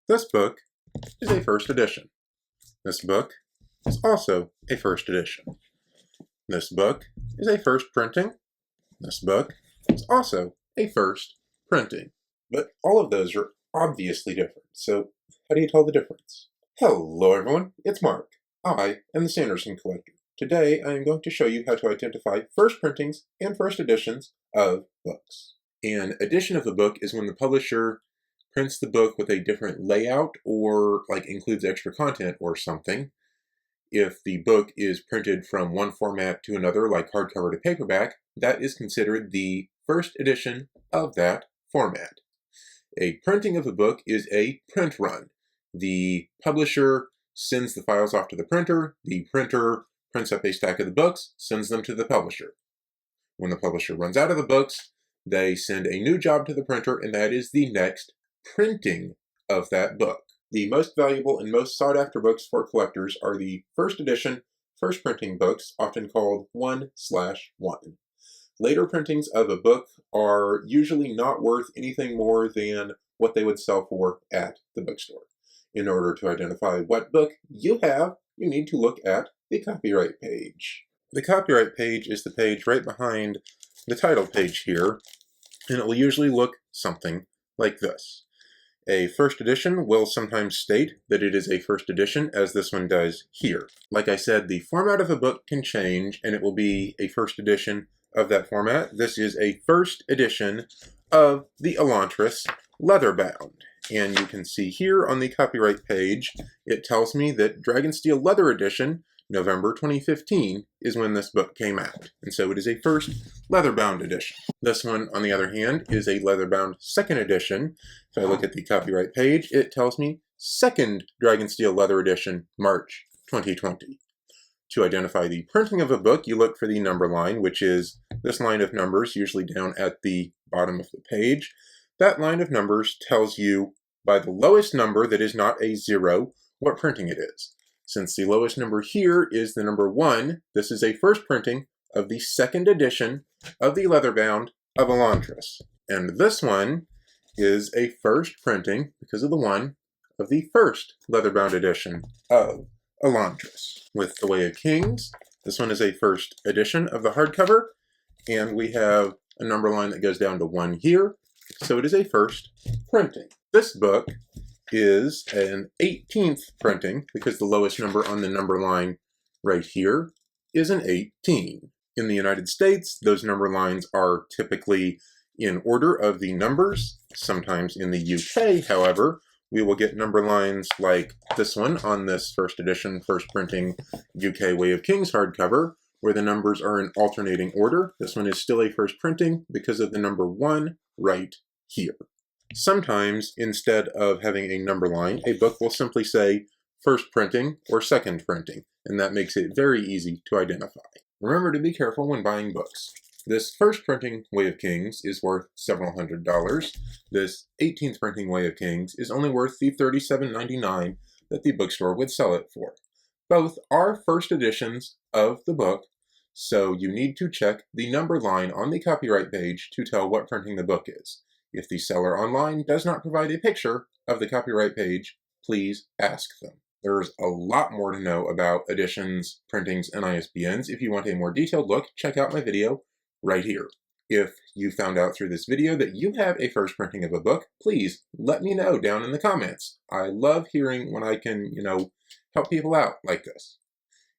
This book is a first edition. This book is also a first edition. This book is a first printing. This book is also a first printing. But all of those are obviously different, so how do you tell the difference? Hello everyone, it's Mark. I am the Sanderson collector. Today I am going to show you how to identify first printings and first editions of books. An edition of a book is when the publisher prints the book with a different layout or includes extra content or something. If the book is printed from one format to another, like hardcover to paperback, that is considered the first edition of that format. A printing of a book is a print run. The publisher sends the files off to the printer prints up a stack of the books, sends them to the publisher. When the publisher runs out of the books, they send a new job to the printer, and that is the next printing of that book. The most valuable and most sought after books for collectors are the first edition, first printing books, often called 1/1. Later printings of a book are usually not worth anything more than what they would sell for at the bookstore. In order to identify what book you have, you need to look at the copyright page. The copyright page is the page right behind the title page here, and it will usually look something like this. A first edition will sometimes state that it is a first edition, as this one does here. Like I said, the format of a book can change, and it will be a first edition of that format. This is a first edition of the Elantris leatherbound. And you can see here on the copyright page, it tells me that Dragonsteel Leather Edition, November 2015, is when this book came out. And so it is a first leatherbound edition. This one, on the other hand, is a leatherbound second edition. If I look at the copyright page, it tells me second Dragonsteel Leather Edition, March 2020. To identify the printing of a book, you look for the number line, which is this line of numbers, usually down at the bottom of the page. That line of numbers tells you, by the lowest number that is not a 0, what printing it is. Since the lowest number here is the number 1, this is a first printing of the second edition of the leatherbound of Elantris. And this one is a first printing, because of the 1, of the first leatherbound edition of Elantris. With The Way of Kings, this one is a first edition of the hardcover, and we have a number line that goes down to 1 here, so it is a first printing. This book is an 18th printing, because the lowest number on the number line right here is an 18. In the United States, those number lines are typically in order of the numbers. Sometimes in the UK, however, we will get number lines like this one on this first edition, first printing UK Way of Kings hardcover, where the numbers are in alternating order. This one is still a first printing because of the number 1 right here. Sometimes, instead of having a number line, a book will simply say first printing or second printing, and that makes it very easy to identify. Remember to be careful when buying books. This first printing Way of Kings is worth several $100s. This 18th printing Way of Kings is only worth the $37.99 that the bookstore would sell it for. Both are first editions of the book, so you need to check the number line on the copyright page to tell what printing the book is. If the seller online does not provide a picture of the copyright page, please ask them. There's a lot more to know about editions, printings, and ISBNs. If you want a more detailed look, check out my video right here. If you found out through this video that you have a first printing of a book, please let me know down in the comments. I love hearing when I can, help people out like this.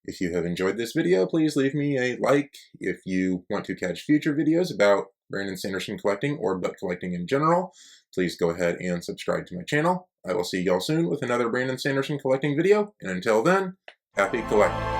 If you have enjoyed this video, please leave me a like. If you want to catch future videos about Brandon Sanderson collecting or book collecting in general, please go ahead and subscribe to my channel. I will see y'all soon with another Brandon Sanderson collecting video, and until then, happy collecting.